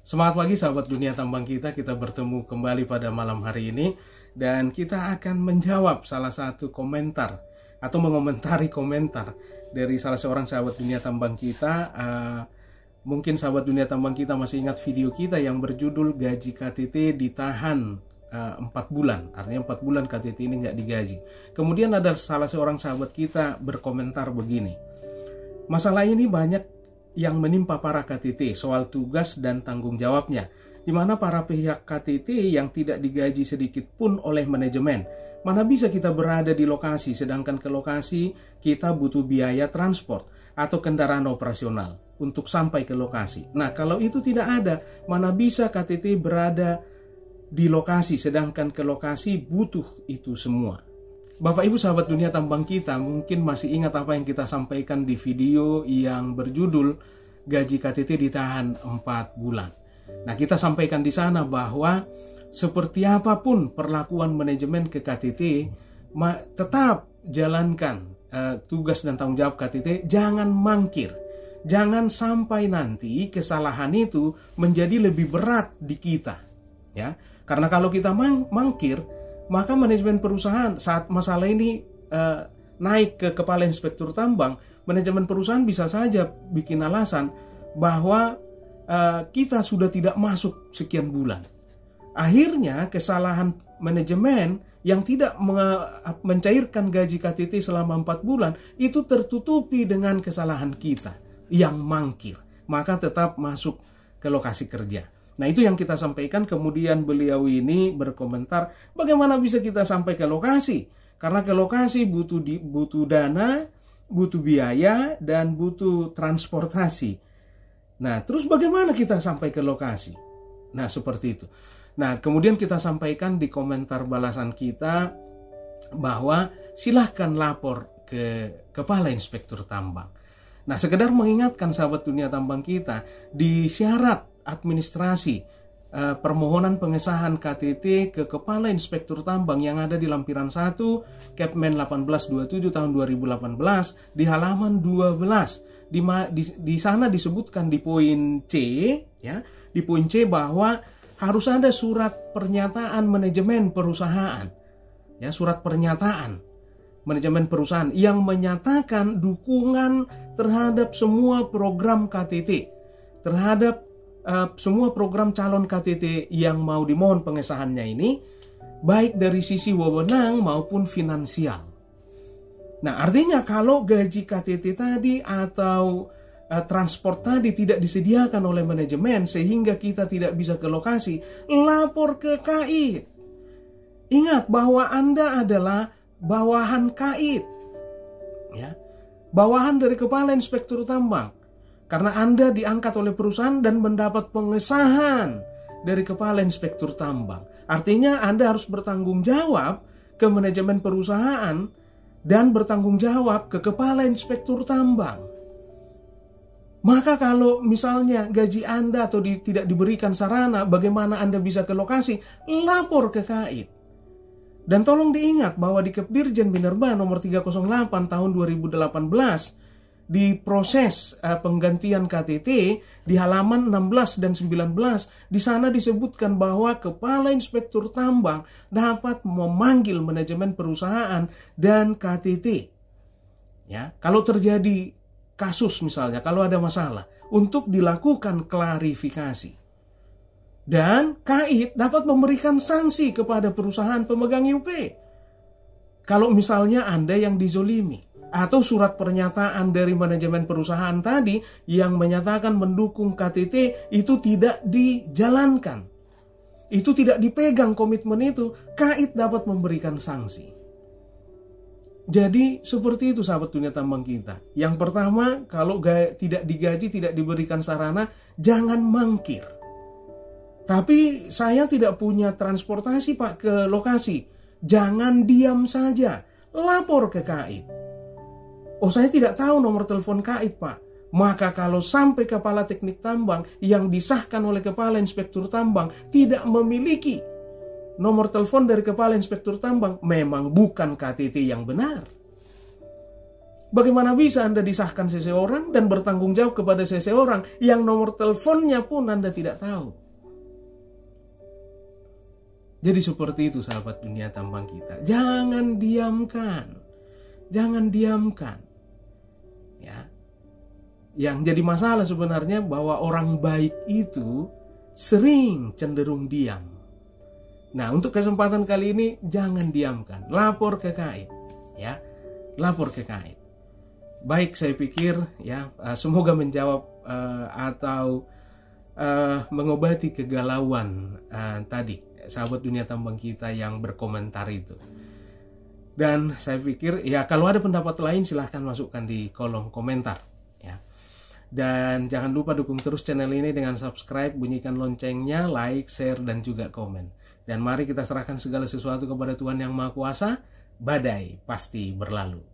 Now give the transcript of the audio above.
Semangat pagi sahabat dunia tambang kita bertemu kembali pada malam hari ini dan kita akan menjawab salah satu komentar atau mengomentari komentar dari salah seorang sahabat dunia tambang kita. Mungkin sahabat dunia tambang kita masih ingat video kita yang berjudul gaji KTT ditahan 4 bulan, artinya 4 bulan KTT ini nggak digaji. Kemudian ada salah seorang sahabat kita berkomentar begini, masalah ini banyak yang menimpa para KTT soal tugas dan tanggung jawabnya, di mana para pihak KTT yang tidak digaji sedikit pun oleh manajemen. Mana bisa kita berada di lokasi, sedangkan ke lokasi kita butuh biaya transport atau kendaraan operasional untuk sampai ke lokasi. Nah, kalau itu tidak ada, mana bisa KTT berada di lokasi, sedangkan ke lokasi butuh itu semua. Bapak Ibu sahabat dunia tambang kita mungkin masih ingat apa yang kita sampaikan di video yang berjudul gaji KTT ditahan 4 bulan. Nah, kita sampaikan di sana bahwa seperti apapun perlakuan manajemen ke KTT, tetap jalankan tugas dan tanggung jawab KTT, jangan mangkir. Jangan sampai nanti kesalahan itu menjadi lebih berat di kita. Ya, karena kalau kita mangkir, maka manajemen perusahaan saat masalah ini naik ke kepala inspektur tambang, manajemen perusahaan bisa saja bikin alasan bahwa kita sudah tidak masuk sekian bulan. Akhirnya kesalahan manajemen yang tidak mencairkan gaji KTT selama 4 bulan itu tertutupi dengan kesalahan kita yang mangkir. Maka tetap masuk ke lokasi kerja. Nah, itu yang kita sampaikan. Kemudian beliau ini berkomentar, bagaimana bisa kita sampai ke lokasi? Karena ke lokasi butuh dana, butuh biaya, dan butuh transportasi. Nah, terus bagaimana kita sampai ke lokasi? Nah, seperti itu. Nah, kemudian kita sampaikan di komentar balasan kita bahwa silahkan lapor ke Kepala Inspektur Tambang. Nah, sekedar mengingatkan sahabat dunia tambang kita, di syarat administrasi permohonan pengesahan KTT ke Kepala Inspektur Tambang yang ada di lampiran 1 Kepmen 1827 tahun 2018 di halaman 12 di sana disebutkan di poin C, ya, di poin C bahwa harus ada surat pernyataan manajemen perusahaan, ya, surat pernyataan manajemen perusahaan yang menyatakan dukungan terhadap semua program KTT, terhadap semua program calon KTT yang mau dimohon pengesahannya ini, baik dari sisi wewenang maupun finansial. Nah, artinya kalau gaji KTT tadi atau transport tadi tidak disediakan oleh manajemen sehingga kita tidak bisa ke lokasi, lapor ke KAID. Ingat bahwa Anda adalah bawahan KAID, ya, bawahan dari Kepala Inspektur Tambang. Karena Anda diangkat oleh perusahaan dan mendapat pengesahan dari Kepala Inspektur Tambang. Artinya Anda harus bertanggung jawab ke manajemen perusahaan dan bertanggung jawab ke Kepala Inspektur Tambang. Maka kalau misalnya gaji Anda atau tidak diberikan sarana, bagaimana Anda bisa ke lokasi? Lapor ke KAID. Dan tolong diingat bahwa di Kepdirjen Minerba nomor 308 tahun 2018, di proses penggantian KTT di halaman 16 dan 19, di sana disebutkan bahwa Kepala Inspektur Tambang dapat memanggil manajemen perusahaan dan KTT. Ya, kalau terjadi kasus misalnya, kalau ada masalah, untuk dilakukan klarifikasi. Dan KAID dapat memberikan sanksi kepada perusahaan pemegang IUP. Kalau misalnya Anda yang dizolimi, atau surat pernyataan dari manajemen perusahaan tadi yang menyatakan mendukung KTT itu tidak dijalankan, itu tidak dipegang komitmen itu, KAID dapat memberikan sanksi. Jadi seperti itu sahabat dunia tambang kita. Yang pertama, kalau tidak digaji, tidak diberikan sarana, jangan mangkir. Tapi saya tidak punya transportasi Pak ke lokasi, jangan diam saja, lapor ke KAID. Oh, saya tidak tahu nomor telepon KAID, Pak. Maka kalau sampai Kepala Teknik Tambang yang disahkan oleh Kepala Inspektur Tambang tidak memiliki nomor telepon dari Kepala Inspektur Tambang, memang bukan KTT yang benar. Bagaimana bisa Anda disahkan seseorang dan bertanggung jawab kepada seseorang yang nomor teleponnya pun Anda tidak tahu? Jadi seperti itu sahabat dunia tambang kita. Jangan diamkan. Jangan diamkan. Ya. Yang jadi masalah sebenarnya bahwa orang baik itu sering cenderung diam. Nah, untuk kesempatan kali ini jangan diamkan. Lapor ke KAID. Ya. Lapor ke KAID. Baik, saya pikir ya semoga menjawab atau mengobati kegalauan tadi sahabat dunia tambang kita yang berkomentar itu. Dan saya pikir ya kalau ada pendapat lain silahkan masukkan di kolom komentar ya. Dan jangan lupa dukung terus channel ini dengan subscribe, bunyikan loncengnya, like, share, dan juga komen. Dan mari kita serahkan segala sesuatu kepada Tuhan Yang Maha Kuasa. Badai pasti berlalu.